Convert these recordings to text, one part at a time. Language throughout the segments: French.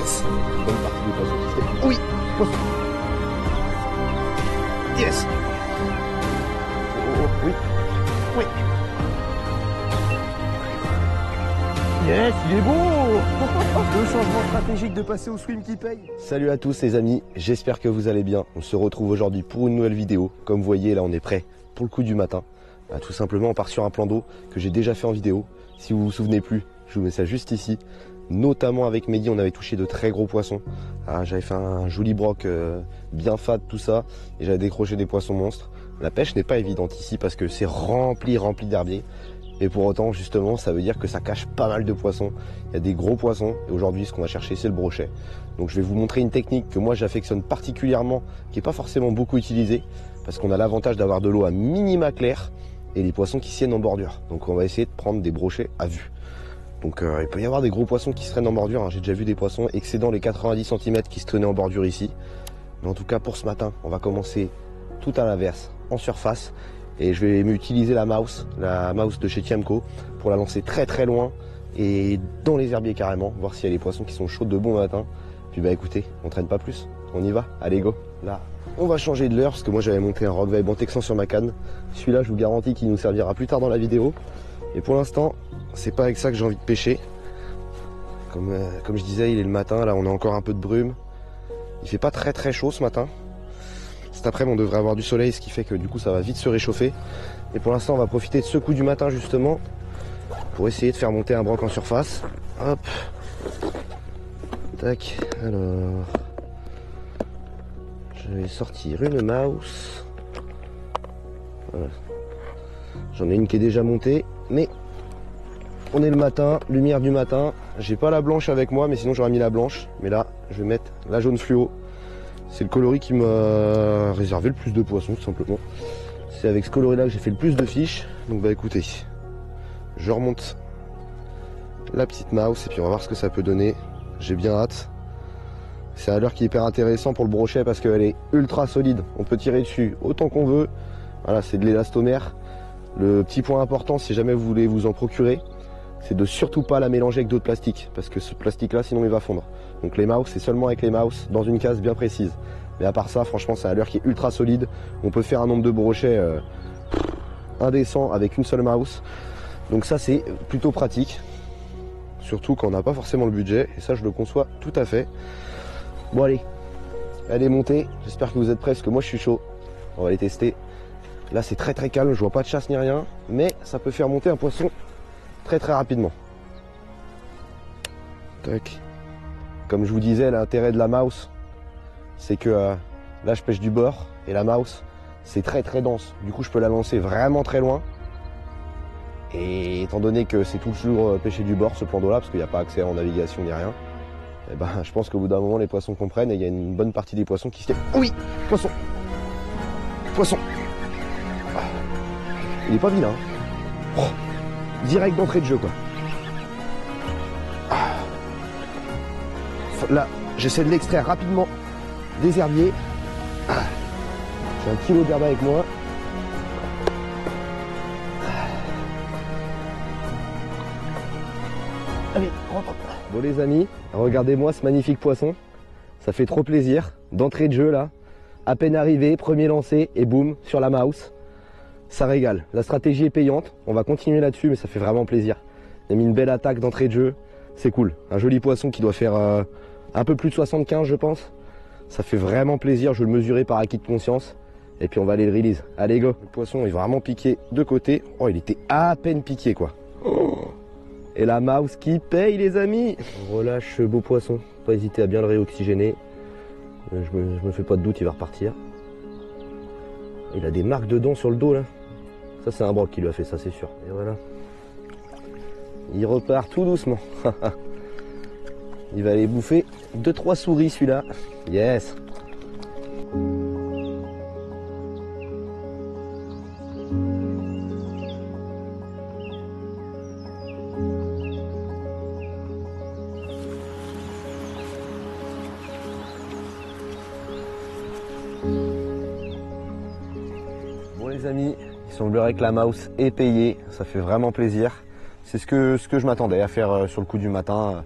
Yes. Bonne partie des poissons qui se... Oui. Poisson. Yes. Oh, oui. Oui. Yes, il est beau. Le changement stratégique de passer au swim qui paye. Salut à tous les amis, j'espère que vous allez bien. On se retrouve aujourd'hui pour une nouvelle vidéo. Comme vous voyez, là on est prêt pour le coup du matin. Tout simplement, on part sur un plan d'eau que j'ai déjà fait en vidéo. Si vous vous souvenez plus, je vous mets ça juste ici. Notamment avec Mehdi, on avait touché de très gros poissons. J'avais fait un joli broc bien fade, tout ça. Et j'avais décroché des poissons monstres. La pêche n'est pas évidente ici parce que c'est rempli d'herbiers. Et pour autant, justement, ça veut dire que ça cache pas mal de poissons. Il y a des gros poissons. Et aujourd'hui, ce qu'on va chercher, c'est le brochet. Donc je vais vous montrer une technique que moi j'affectionne particulièrement, qui n'est pas forcément beaucoup utilisée. Parce qu'on a l'avantage d'avoir de l'eau à minima clair et les poissons qui siennent en bordure. Donc on va essayer de prendre des brochets à vue. Donc il peut y avoir des gros poissons qui se traînent en bordure. J'ai déjà vu des poissons excédant les 90 cm qui se traînaient en bordure ici. Mais en tout cas, pour ce matin, on va commencer tout à l'inverse, en surface. Et je vais utiliser la mouse de chez Tiemco, pour la lancer très loin et dans les herbiers carrément, voir s'il y a les poissons qui sont chauds de bon matin. Puis bah écoutez, on traîne pas plus, on y va, allez go. Là, on va changer de l'heure parce que moi j'avais monté un rock vibe en texan sur ma canne. Celui-là, je vous garantis qu'il nous servira plus tard dans la vidéo. Et pour l'instant, c'est pas avec ça que j'ai envie de pêcher. Comme je disais, il est le matin, là on a encore un peu de brume. Il fait pas très chaud ce matin. Cet après-midi, on devrait avoir du soleil, ce qui fait que du coup ça va vite se réchauffer. Et pour l'instant, on va profiter de ce coup du matin justement pour essayer de faire monter un broc en surface. Hop. Tac. Alors, je vais sortir une mouse. Voilà. J'en ai une qui est déjà montée, mais on est le matin, lumière du matin. J'ai pas la blanche avec moi, mais sinon j'aurais mis la blanche. Mais là, je vais mettre la jaune fluo. C'est le coloris qui m'a réservé le plus de poissons, tout simplement. C'est avec ce coloris-là que j'ai fait le plus de fiches. Donc bah écoutez, je remonte la petite mouse et puis on va voir ce que ça peut donner. J'ai bien hâte. C'est un leurre qui est hyper intéressant pour le brochet parce qu'elle est ultra solide. On peut tirer dessus autant qu'on veut. Voilà, c'est de l'élastomère. Le petit point important, si jamais vous voulez vous en procurer, c'est de surtout pas la mélanger avec d'autres plastiques, parce que ce plastique-là, sinon il va fondre. Donc les mouse, c'est seulement avec les mouse, dans une case bien précise. Mais à part ça, franchement, c'est un leurre qui est ultra solide. On peut faire un nombre de brochets indécent avec une seule mouse. Donc ça, c'est plutôt pratique. Surtout quand on n'a pas forcément le budget. Et ça, je le conçois tout à fait. Bon, allez. Elle est montée. J'espère que vous êtes prêts, parce que moi, je suis chaud. On va les tester. Là, c'est très calme. Je vois pas de chasse ni rien. Mais ça peut faire monter un poisson très rapidement. Tac. Comme je vous disais, l'intérêt de la mouse, c'est que là je pêche du bord et la mouse c'est très dense. Du coup je peux la lancer vraiment très loin. Et étant donné que c'est toujours pêcher du bord ce plan d'eau là, parce qu'il n'y a pas accès en navigation ni rien, et ben, je pense qu'au bout d'un moment les poissons comprennent et il y a une bonne partie des poissons qui se tiennent. Oui, poisson. Poisson. Il est pas vilain. Oh. Direct d'entrée de jeu quoi. Là, j'essaie de l'extraire rapidement des herbiers. J'ai un kilo d'herbe avec moi. Allez, rentre. Bon les amis, regardez-moi ce magnifique poisson. Ça fait trop plaisir. D'entrée de jeu là. À peine arrivé, premier lancé et boum, sur la mouse. Ça régale. La stratégie est payante. On va continuer là-dessus, mais ça fait vraiment plaisir. Il a mis une belle attaque d'entrée de jeu. C'est cool. Un joli poisson qui doit faire un peu plus de 75 je pense. Ça fait vraiment plaisir. Je vais le mesurer par acquis de conscience. Et puis on va aller le release. Allez go. Le poisson est vraiment piqué de côté. Oh, il était à peine piqué quoi. Oh. Et la mouse qui paye les amis. On relâche ce beau poisson. Pas hésiter à bien le réoxygéner. Je me fais pas de doute, il va repartir. Il a des marques de dents sur le dos là. Ça c'est un broc qui lui a fait ça, c'est sûr. Et voilà. Il repart tout doucement. Il va aller bouffer 2-3 souris celui-là. Yes. Bon les amis, il semblerait que la mouse est payée. Ça fait vraiment plaisir. C'est ce que je m'attendais à faire sur le coup du matin.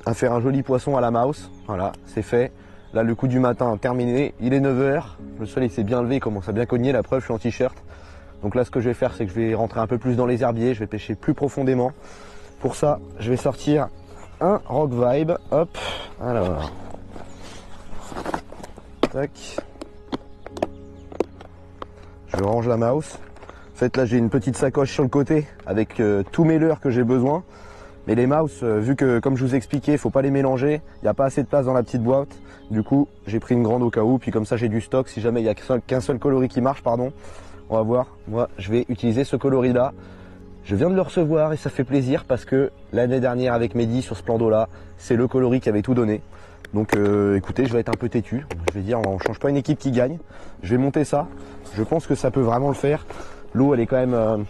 à faire un joli poisson à la mouse. Voilà, c'est fait. Là, le coup du matin terminé. Il est 9 h. Le soleil s'est bien levé, il commence à bien cogner. La preuve, je suis en t-shirt. Donc là, ce que je vais faire, c'est que je vais rentrer un peu plus dans les herbiers. Je vais pêcher plus profondément. Pour ça, je vais sortir un Rock Vibe. Hop. Alors. Tac. Je range la mouse. En fait, là, j'ai une petite sacoche sur le côté avec tous mes leurres que j'ai besoin. Mais les mouse, vu que, comme je vous expliquais, il ne faut pas les mélanger, il n'y a pas assez de place dans la petite boîte. Du coup, j'ai pris une grande au cas où, puis comme ça, j'ai du stock. Si jamais il n'y a qu'un seul coloris qui marche, pardon, on va voir. Moi, je vais utiliser ce coloris-là. Je viens de le recevoir et ça fait plaisir parce que l'année dernière, avec Mehdi, sur ce plan d'eau-là, c'est le coloris qui avait tout donné. Donc, écoutez, je vais être un peu têtu. Je vais dire, on ne change pas une équipe qui gagne. Je vais monter ça. Je pense que ça peut vraiment le faire. L'eau, elle est quand même...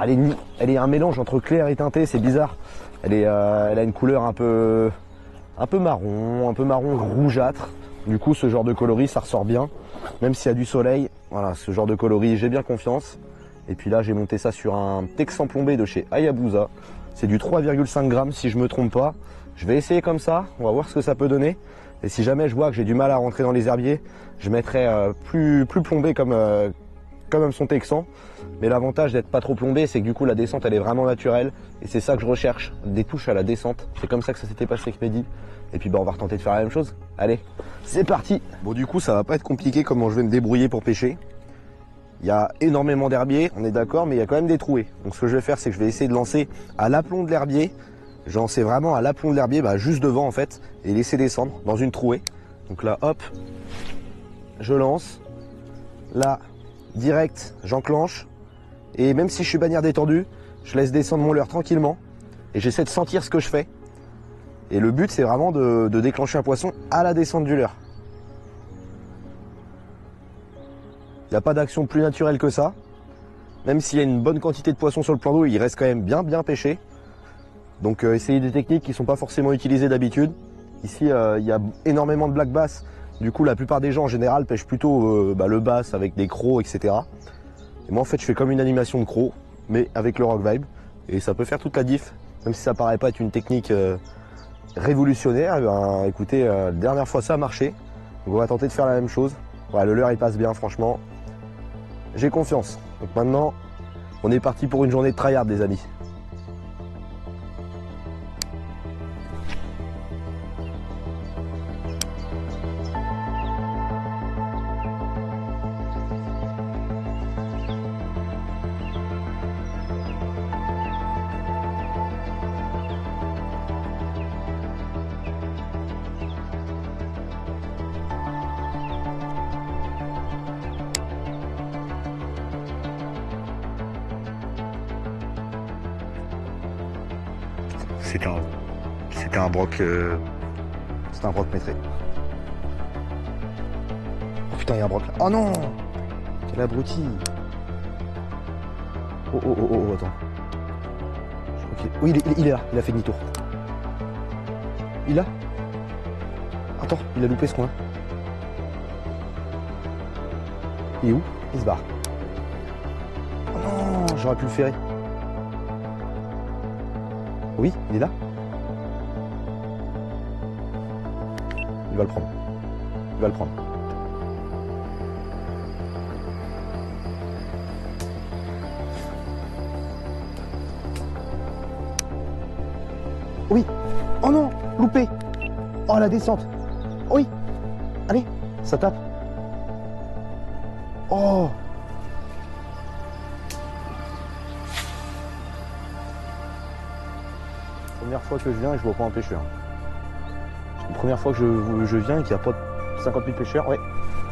elle est un mélange entre clair et teinté, c'est bizarre. Elle a une couleur un peu marron rougeâtre. Du coup, ce genre de coloris, ça ressort bien. Même s'il y a du soleil, voilà, ce genre de coloris, j'ai bien confiance. Et puis là, j'ai monté ça sur un Texan plombé de chez Hayabusa. C'est du 3,5 grammes si je me trompe pas. Je vais essayer comme ça, on va voir ce que ça peut donner. Et si jamais je vois que j'ai du mal à rentrer dans les herbiers, je mettrai plus plombé comme son Texan. Mais l'avantage d'être pas trop plombé, c'est que du coup la descente elle est vraiment naturelle. Et c'est ça que je recherche, des touches à la descente. C'est comme ça que ça s'était passé avec Mehdi. Et puis on va retenter de faire la même chose. Allez, c'est parti. Bon, du coup ça va pas être compliqué comment je vais me débrouiller pour pêcher. Il y a énormément d'herbiers, on est d'accord, mais il y a quand même des trouées. Donc ce que je vais faire, c'est que je vais essayer de lancer à l'aplomb de l'herbier. Je vais lancer vraiment à l'aplomb de l'herbier, juste devant en fait, et laisser descendre dans une trouée. Donc là, hop, je lance. Là, direct, j'enclenche. Et même si je suis bannière détendue, je laisse descendre mon leurre tranquillement. Et j'essaie de sentir ce que je fais. Et le but, c'est vraiment de déclencher un poisson à la descente du leurre. Il n'y a pas d'action plus naturelle que ça. Même s'il y a une bonne quantité de poissons sur le plan d'eau, il reste quand même bien pêché. Donc essayez des techniques qui ne sont pas forcément utilisées d'habitude. Ici, il y a énormément de black bass. Du coup, la plupart des gens en général pêchent plutôt le bass avec des crocs, etc. Et moi, en fait, je fais comme une animation de crocs, mais avec le Rock Vibe. Et ça peut faire toute la diff, même si ça paraît pas être une technique révolutionnaire. Écoutez, la dernière fois, ça a marché. Donc on va tenter de faire la même chose. Ouais, le leurre, il passe bien, franchement. J'ai confiance. Donc maintenant, on est parti pour une journée de tryhard, les amis. C'était un broc. C'était un broc maîtré. Oh putain, il y a un broc là. Oh non! Quel abruti! Oh, attends. Ok. Oui, il est là, il a fait demi-tour. Il a? Attends, il a loupé ce coin. Il est où? Il se barre. Oh non, j'aurais pu le ferrer. Oui, il est là. Il va le prendre. Il va le prendre. Oui. Oh non, loupé. Oh, la descente. Oui. Allez, ça tape. Oh. Première fois que je viens et je vois pas un pêcheur. C'est la première fois que je viens et qu'il n'y a pas 50 000 pêcheurs. Ouais.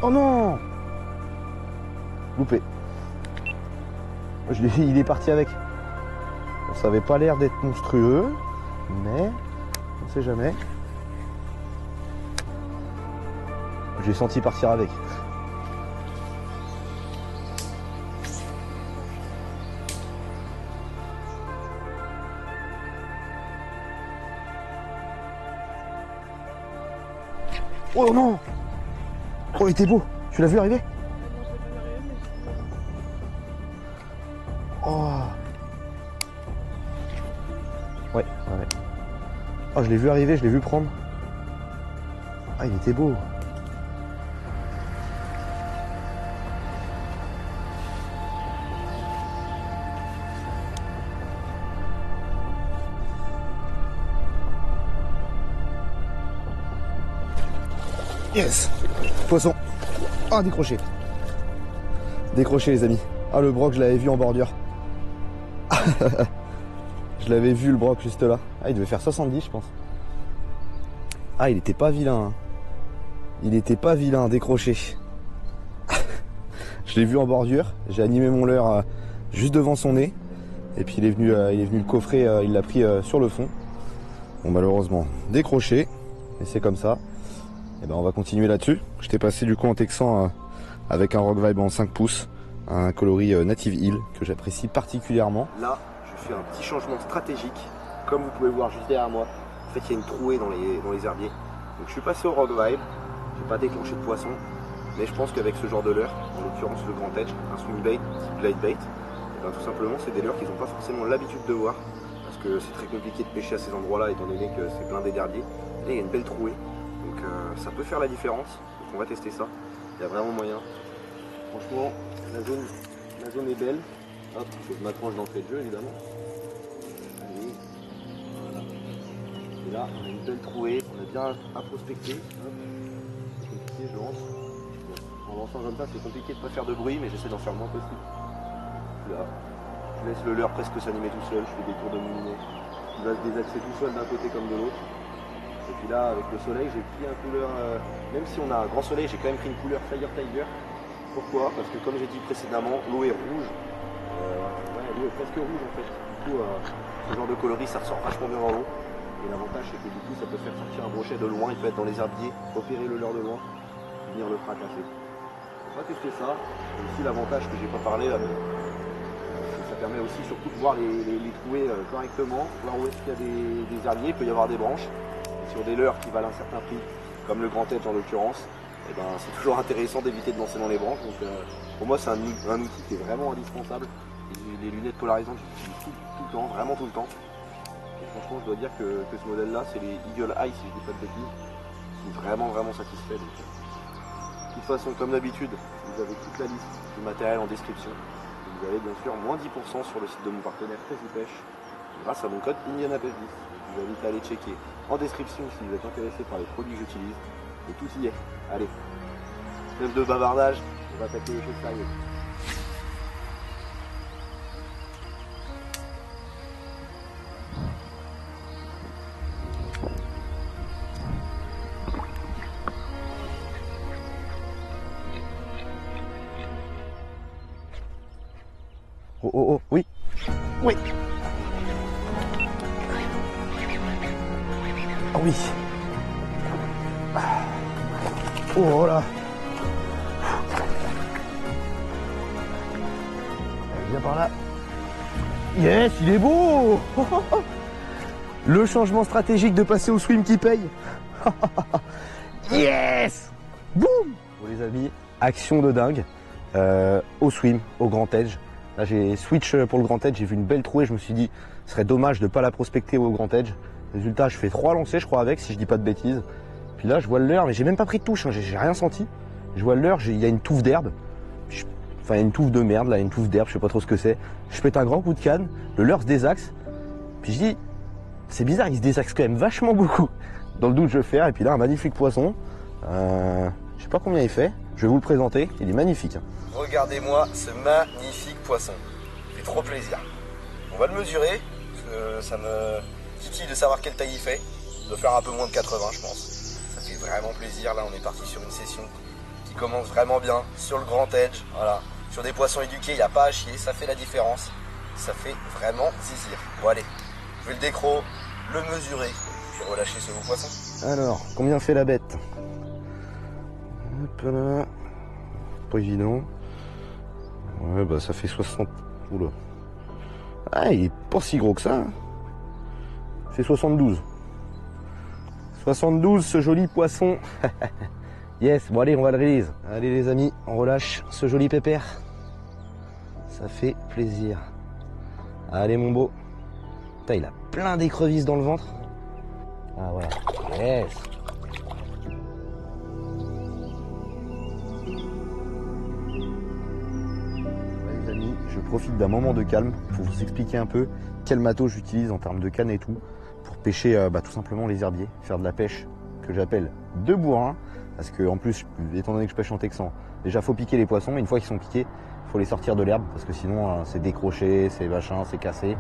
Oh non! Loupé. Il est parti avec. Ça avait pas l'air d'être monstrueux, mais on sait jamais. J'ai senti partir avec. Oh non! Oh, il était beau! Tu l'as vu arriver? Oh! Ouais. Oh, je l'ai vu arriver, je l'ai vu prendre. Ah, il était beau. Yes. Poisson. Ah, décroché. Décroché, les amis. Ah, le broc, je l'avais vu en bordure. Je l'avais vu, le broc, juste là. Ah, il devait faire 70, je pense. Ah, il était pas vilain. Hein. Il était pas vilain, décroché. Je l'ai vu en bordure. J'ai animé mon leurre juste devant son nez. Et puis il est venu le coffrer, il l'a pris sur le fond. Bon, malheureusement, décroché. Et c'est comme ça. Et ben on va continuer là-dessus. Je t'ai passé du coup en texan avec un Rock Vibe en 5 pouces, un coloris Native Hill que j'apprécie particulièrement. Là, je fais un petit changement stratégique. Comme vous pouvez voir juste derrière moi, en fait il y a une trouée dans les herbiers. Donc je suis passé au Rock Vibe, j'ai pas déclenché de poisson, mais je pense qu'avec ce genre de leurre, en l'occurrence le Grand Edge, un swing bait, glide bait, et ben tout simplement c'est des leurres qu'ils n'ont pas forcément l'habitude de voir, parce que c'est très compliqué de pêcher à ces endroits-là étant donné que c'est blindé d'herbiers. Et il y a une belle trouée. Donc ça peut faire la différence, donc on va tester ça, il y a vraiment moyen. Franchement, la zone est belle. Hop, je m'accroche d'entrée de jeu évidemment. Allez, voilà. Et là, on a une belle trouée, on a bien à prospecter. Hop. C'est compliqué, je lance. En lançant comme ça, c'est compliqué de ne pas faire de bruit, mais j'essaie d'en faire le moins possible. Là, je laisse le leurre presque s'animer tout seul, je fais des tours de moulinet. Il va se désaxer tout seul d'un côté comme de l'autre. Et puis là, avec le soleil, j'ai pris un couleur, même si on a un grand soleil, j'ai quand même pris une couleur Fire Tiger. Pourquoi? Parce que comme j'ai dit précédemment, l'eau est rouge. Ouais, l'eau est presque rouge en fait. Du coup, ce genre de coloris, ça ressort vachement bien dans l'eau. Et l'avantage, c'est que du coup, ça peut faire sortir un brochet de loin. Il peut être dans les herbiers, repérer le leurre de loin, venir le fracasser. On va tester ça. Et aussi l'avantage que j'ai pas parlé, ça permet aussi surtout de voir les trouées correctement, voir où est-ce qu'il y a des herbiers, il peut y avoir des branches. Sur des leurres qui valent un certain prix, comme le Grand Edge en l'occurrence, et ben, c'est toujours intéressant d'éviter de lancer dans les branches. Donc pour moi c'est un outil qui est vraiment indispensable. Et les lunettes polarisantes j'utilise tout le temps, vraiment tout le temps. Et franchement je dois dire que ce modèle là, c'est les Eagle Eye si je dis pas de bêtises, qui sont vraiment satisfaits. Donc, de toute façon comme d'habitude, vous avez toute la liste du matériel en description. Et vous avez bien sûr moins 10% sur le site de mon partenaire Crazy Pêche, grâce à mon code IndianaPêche 10. Je vous invite à aller checker en description si vous êtes intéressé par les produits que j'utilise. Et tout y est. Allez, trêve de bavardage, on va attaquer les choses sérieuses. Oh oh oh, oui. Oui. Oh oui. Oh là. Viens par là. Yes, il est beau. Le changement stratégique de passer au swim qui paye. Yes. Boum. Bon les amis, action de dingue. Au swim, au Grand Edge. Là j'ai switch pour le Grand Edge, j'ai vu une belle trouée, je me suis dit ce serait dommage de ne pas la prospecter au Grand Edge. Résultat, je fais 3 lancers je crois avec, si je dis pas de bêtises. Puis là je vois le leurre, mais j'ai même pas pris de touche, hein, j'ai rien senti. Je vois le leurre, il y a une touffe d'herbe. Enfin il y a une touffe de merde là, une touffe d'herbe, je sais pas trop ce que c'est. Je pète un grand coup de canne, le leurre se désaxe. Puis je dis, c'est bizarre, il se désaxe quand même vachement beaucoup. Dans le doute je fais, et puis là un magnifique poisson. Je sais pas combien il fait, je vais vous le présenter, il est magnifique. Regardez-moi ce magnifique poisson, il fait trop plaisir. On va le mesurer, parce que ça me titille de savoir quelle taille il fait. Il doit faire un peu moins de 80 je pense. Ça fait vraiment plaisir, là on est parti sur une session qui commence vraiment bien, sur le Grand Edge, voilà. Sur des poissons éduqués, il n'y a pas à chier, ça fait la différence. Ça fait vraiment zizir. Bon allez, je vais le décro, le mesurer, puis relâcher ce beau poisson. Alors, combien fait la bête? Hop là. Pas évident. Ouais bah ça fait 60. Oula. Ah il est pas si gros que ça. C'est 72. 72 ce joli poisson. Yes, bon allez on va le release. Allez les amis, on relâche ce joli pépère. Ça fait plaisir. Allez mon beau. Putain, il a plein d'écrevisses dans le ventre. Ah voilà. Yes. Les amis, je profite d'un moment de calme pour vous expliquer un peu quel matos j'utilise en termes de canne et tout pour pêcher tout simplement les herbiers, faire de la pêche que j'appelle de bourrin, parce que en plus, étant donné que je pêche en texan, déjà faut piquer les poissons, et une fois qu'ils sont piqués, il faut les sortir de l'herbe parce que sinon c'est décroché, c'est machin, c'est cassé.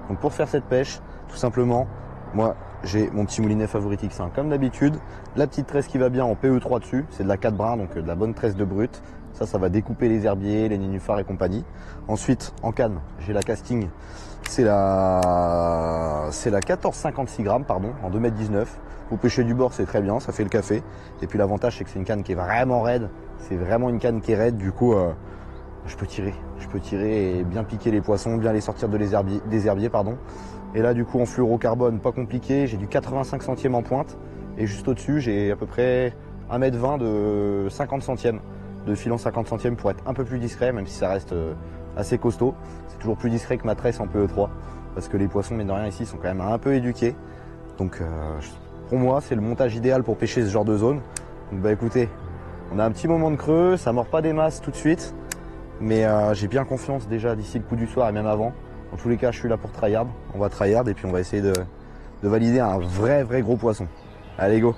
Donc pour faire cette pêche, tout simplement, moi j'ai mon petit moulinet Favorite X1 comme d'habitude, la petite tresse qui va bien en PE3 dessus, c'est de la 4 brins, donc de la bonne tresse de brut. Ça va découper les herbiers, les nénuphars et compagnie. Ensuite, en canne, j'ai la casting, c'est la 14,56 grammes, pardon, en 2,19 m. Vous pêchez du bord, c'est très bien, ça fait le café. Et puis l'avantage, c'est que c'est une canne qui est vraiment raide. C'est vraiment une canne qui est raide, du coup, je peux tirer et bien piquer les poissons, bien les sortir des herbiers, pardon. Et là, du coup, en fluorocarbone, pas compliqué, j'ai du 85 centièmes en pointe. Et juste au-dessus, j'ai à peu près 1,20 m de 50 centièmes. De filon 50 centièmes pour être un peu plus discret, même si ça reste assez costaud. C'est toujours plus discret que ma tresse en PE3, parce que les poissons, mine de rien, ici, sont quand même un peu éduqués. Donc pour moi, c'est le montage idéal pour pêcher ce genre de zone. Donc bah écoutez, on a un petit moment de creux, ça mord pas des masses tout de suite, mais j'ai bien confiance déjà d'ici le coup du soir et même avant. Dans tous les cas, je suis là pour tryhard. On va tryhard et puis on va essayer de valider un vrai gros poisson. Allez, go!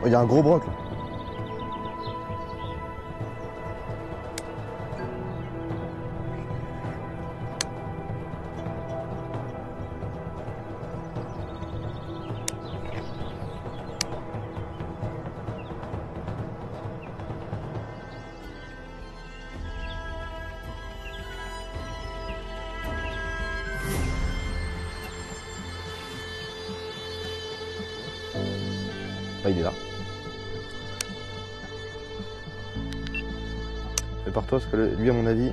Oh, il y a un gros broc là. Il est là. Prépare-toi parce que lui, à mon avis,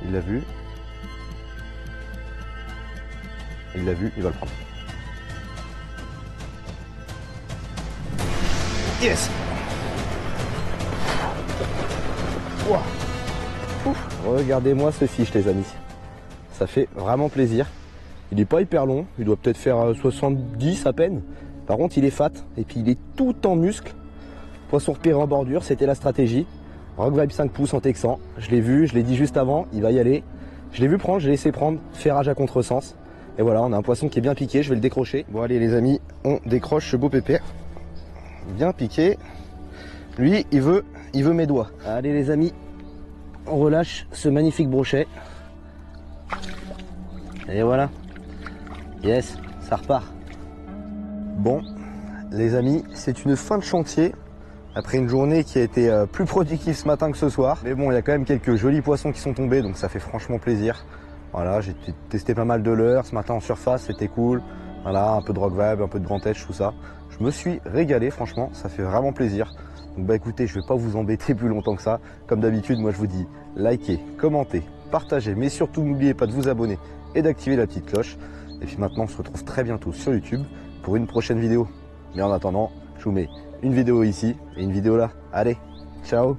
il l'a vu. Il l'a vu, il va le prendre. Yes! Wow. Regardez-moi ce fiche, les amis. Ça fait vraiment plaisir. Il n'est pas hyper long, il doit peut-être faire 70 à peine. Par contre, il est fat et puis il est tout en muscle. Poisson repéré en bordure, c'était la stratégie. Rock Vibe 5 pouces en texan. Je l'ai vu, je l'ai dit juste avant, il va y aller. Je l'ai vu prendre, je l'ai laissé prendre, ferrage à contresens. Et voilà, on a un poisson qui est bien piqué, je vais le décrocher. Bon allez les amis, on décroche ce beau pépère. Bien piqué. Lui, il veut mes doigts. Allez les amis, on relâche ce magnifique brochet. Et voilà. Yes, ça repart. Bon, les amis, c'est une fin de chantier. Après une journée qui a été plus productive ce matin que ce soir. Mais bon, il y a quand même quelques jolis poissons qui sont tombés, donc ça fait franchement plaisir. Voilà, j'ai testé pas mal de leurres ce matin en surface, c'était cool. Voilà, un peu de rock vibe, un peu de grand edge, tout ça. Je me suis régalé, franchement, ça fait vraiment plaisir. Donc bah écoutez, je vais pas vous embêter plus longtemps que ça. Comme d'habitude, moi je vous dis, likez, commentez, partagez, mais surtout n'oubliez pas de vous abonner et d'activer la petite cloche. Et puis maintenant, on se retrouve très bientôt sur YouTube pour une prochaine vidéo. Mais en attendant, je vous mets une vidéo ici et une vidéo là. Allez, ciao!